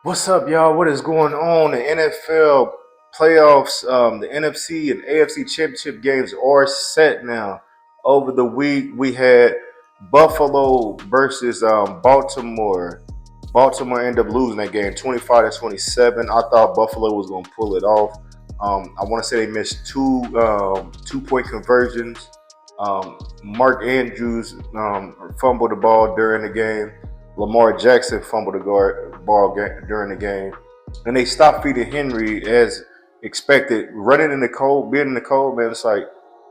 What's up, y'all? What is going on? The NFL playoffs, the NFC and AFC championship games are set now. Over the week, we had Buffalo versus Baltimore. Baltimore ended up losing that game 25-27. I thought Buffalo was going to pull it off. I want to say they missed two-point conversions. Mark Andrews fumbled the ball during the game. Lamar Jackson fumbled the ball during the game, and they stopped feeding Henry as expected. Running in the cold, being in the cold, man, it's like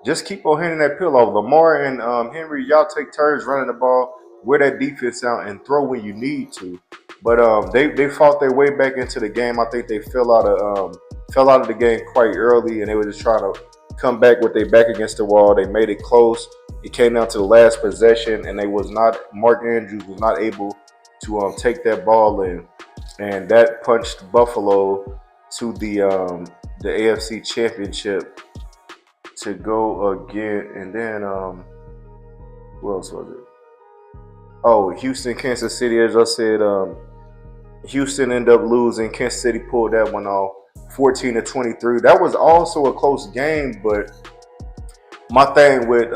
just keep on handing that pill off. Lamar and Henry, y'all take turns running the ball, wear that defense out, and throw when you need to. But they fought their way back into the game. I think they fell out of the game quite early, and they were just trying to come back with their back against the wall. They made it close. It came down to the last possession, and they was not Mark Andrews was not able to take that ball in, and that punched Buffalo to the AFC Championship to go again. And then who else was it? Oh, Houston, Kansas City. As I said, Houston ended up losing. Kansas City pulled that one off, 14-23. That was also a close game, but my thing with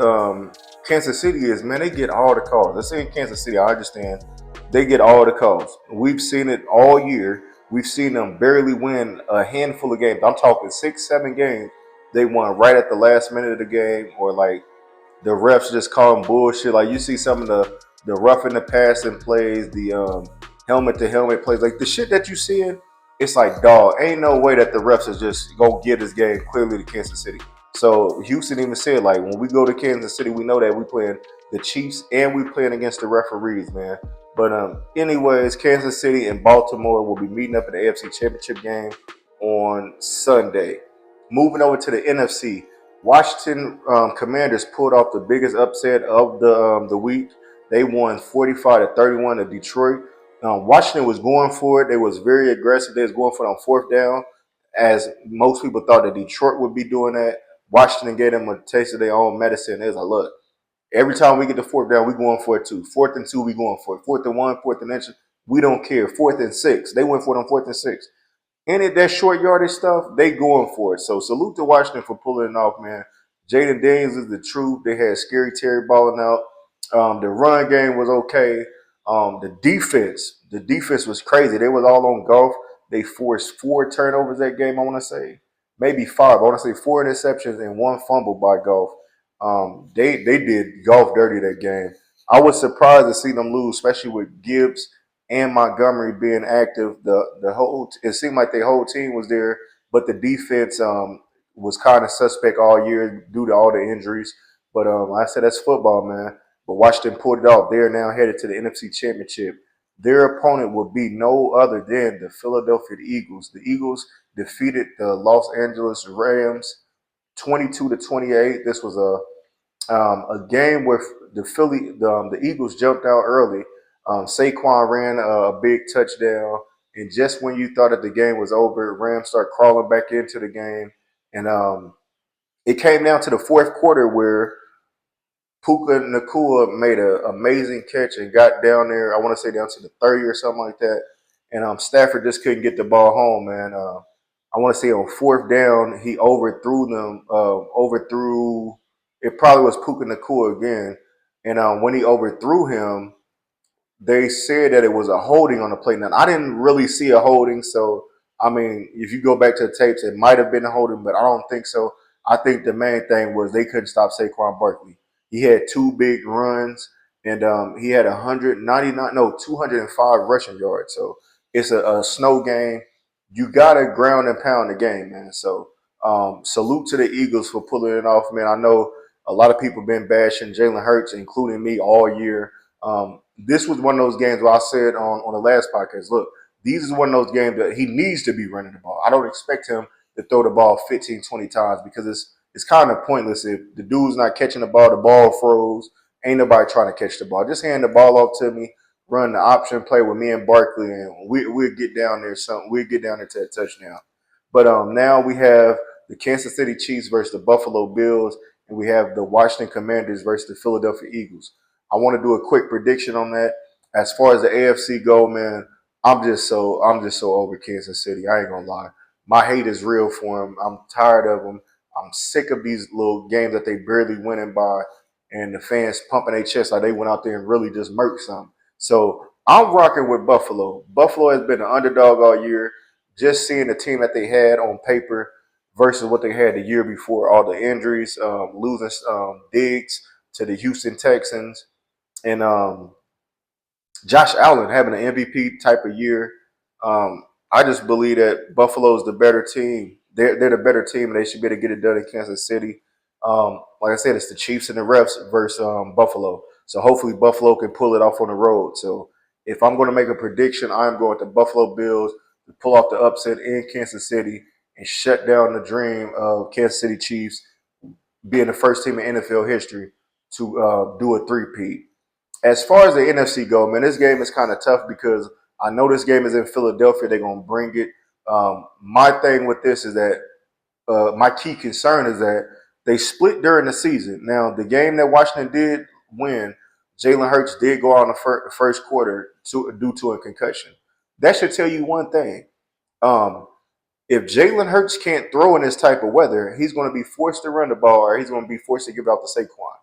Kansas City is, man, they get all the calls. Let's say in Kansas City, I understand they get all the calls. We've seen it all year. We've seen them barely win a handful of games. I'm talking 6, 7 games. They won right at the last minute of the game, or like the refs just calling bullshit. Like you see some of the roughing the passing plays, the helmet to helmet plays, like the shit that you seeing. It's like, dog, ain't no way that the refs is just gonna give this game clearly to Kansas City. So Houston even said, like, when we go to Kansas City, we know that we playing the Chiefs and we playing against the referees, man. But anyways, Kansas City and Baltimore will be meeting up in the AFC Championship game on Sunday. Moving over to the NFC, Washington Commanders pulled off the biggest upset of the week. They won 45-31 at Detroit. Washington was going for it. They was very aggressive. They was going for it on fourth down, as most people thought that Detroit would be doing that. Washington gave them a taste of their own medicine. They was like, look, every time we get the fourth down, we going for it too. 4th and 2, we going for it. 4th and 1, 4th and inch, we don't care. 4th and 6, they went for it on 4th and 6. Any of that short yardage stuff, they going for it. So salute to Washington for pulling it off, man. Jaden Daniels is the truth. They had Scary Terry balling out. The run game was okay. The defense was crazy. They was all on golf. They forced 4 turnovers that game. I want to say maybe 5. I want to say 4 interceptions and 1 fumble by golf. They did golf dirty that game. I was surprised to see them lose, especially with Gibbs and Montgomery being active. The whole it seemed like the whole team was there, but the defense was kind of suspect all year due to all the injuries. But I said that's football, man. But Washington pulled it off. They're now headed to the NFC Championship. Their opponent will be no other than the Philadelphia Eagles. The Eagles defeated the Los Angeles Rams 22-28. This was a game where the Eagles jumped out early. Saquon ran a big touchdown, and just when you thought that the game was over, Rams start crawling back into the game, and it came down to the fourth quarter where Puka Nakua made an amazing catch and got down there. I want to say down to the 30 or something like that, and Stafford just couldn't get the ball home, man. I want to say on fourth down, he overthrew them. Overthrew. It probably was Puka Nakua again, and when he overthrew him, they said that it was a holding on the play. Now I didn't really see a holding, so I mean, if you go back to the tapes, it might have been a holding, but I don't think so. I think the main thing was they couldn't stop Saquon Barkley. He had 2 big runs, and he had 199, no, 205 rushing yards. So it's a snow game. You gotta ground and pound the game, man. So salute to the Eagles for pulling it off, man. I know a lot of people been bashing Jalen Hurts, including me, all year. This was one of those games where I said on the last podcast, look, these is one of those games that he needs to be running the ball. I don't expect him to throw the ball 15, 20 times because it's kind of pointless if the dude's not catching the ball froze. Ain't nobody trying to catch the ball. Just hand the ball off to me, run the option play with me and Barkley, and we'll get down there something. We'll get down there to a touchdown. But now we have the Kansas City Chiefs versus the Buffalo Bills, and we have the Washington Commanders versus the Philadelphia Eagles. I want to do a quick prediction on that. As far as the AFC go, man, I'm just so over Kansas City. I ain't gonna lie. My hate is real for them. I'm tired of them. I'm sick of these little games that they barely winning by, and the fans pumping their chest like they went out there and really just murked something. So I'm rocking with Buffalo. Buffalo has been an underdog all year. Just seeing the team that they had on paper versus what they had the year before, all the injuries, losing Diggs to the Houston Texans, and Josh Allen having an MVP type of year. I just believe that Buffalo is the better team. They're the better team, and they should be able to get it done in Kansas City. Like I said, it's the Chiefs and the refs versus Buffalo. So hopefully Buffalo can pull it off on the road. So if I'm going to make a prediction, I'm going to Buffalo Bills to pull off the upset in Kansas City and shut down the dream of Kansas City Chiefs being the first team in NFL history to do a three-peat. As far as the NFC go, man, this game is kind of tough because I know this game is in Philadelphia. They're gonna bring it. My thing with this is that my key concern is that they split during the season. Now, the game that Washington did win, Jalen Hurts did go out in the first quarter due to a concussion. That should tell you one thing. Um, if Jalen Hurts can't throw in this type of weather, he's going to be forced to run the ball or he's going to be forced to give it out to Saquon.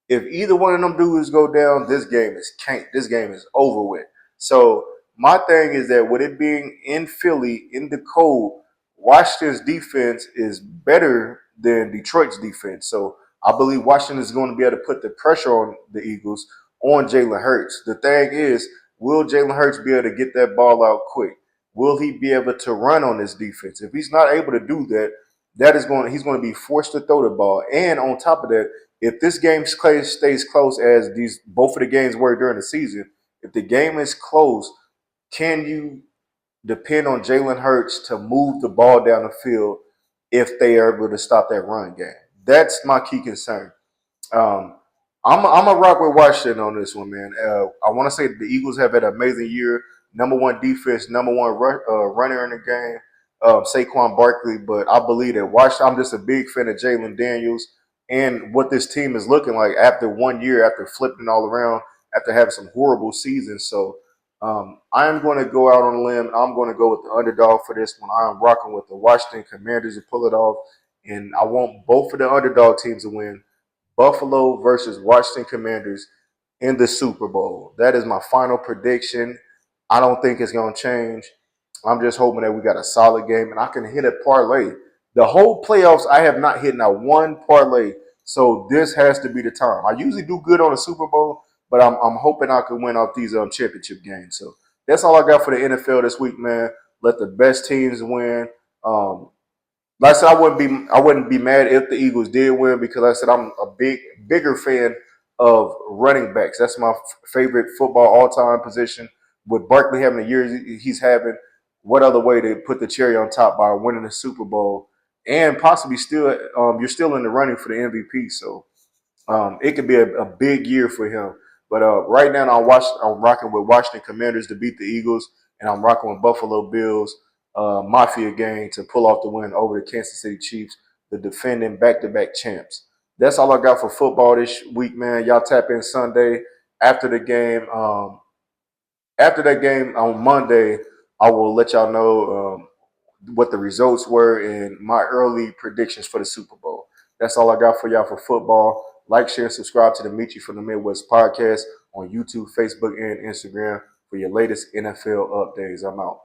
If either one of them dudes go down, this game is can't. This game is over with. So my thing is that with it being in Philly in the cold, Washington's defense is better than Detroit's defense. So I believe Washington is going to be able to put the pressure on the Eagles on Jalen Hurts. The thing is, will Jalen Hurts be able to get that ball out quick? Will he be able to run on this defense? If he's not able to do that, he's going to be forced to throw the ball. And on top of that, if this game stays close as these both of the games were during the season, if the game is close, can you depend on Jalen Hurts to move the ball down the field if they are able to stop that run game? That's my key concern. Um, I'm a rock with Washington on this one, man. I want to say the Eagles have had an amazing year. Number one defense, number one runner in the game, Saquon Barkley. But I believe that Washington. I'm just a big fan of Jalen Daniels and what this team is looking like after 1 year, after flipping all around, after having some horrible seasons. So I'm going to go out on a limb. I'm going to go with the underdog for this one. I'm rocking with the Washington Commanders to pull it off, and I want both of the underdog teams to win. Buffalo versus Washington Commanders in the Super Bowl. That is my final prediction. I don't think it's going to change. I'm just hoping that we got a solid game and I can hit a parlay. The whole playoffs, I have not hit not one parlay. So this has to be the time. I usually do good on the Super Bowl, but I'm hoping I can win off these championship games. So that's all I got for the NFL this week, man. Let the best teams win. Like I said, I wouldn't be mad if the Eagles did win because like I said I'm a bigger fan of running backs. That's my favorite football all time position. With Barkley having the years he's having, what other way to put the cherry on top by winning the Super Bowl and possibly still you're still in the running for the MVP. So it could be a big year for him. But right now, I'm rocking with Washington Commanders to beat the Eagles, and I'm rocking with Buffalo Bills Mafia gang to pull off the win over the Kansas City Chiefs, the defending back-to-back champs. That's all I got for football this week, man. Y'all tap in Sunday after the game. After that game on Monday, I will let y'all know what the results were and my early predictions for the Super Bowl. That's all I got for y'all for football. Like, share, and subscribe to the Meet You from the Midwest podcast on YouTube, Facebook, and Instagram for your latest NFL updates. I'm out.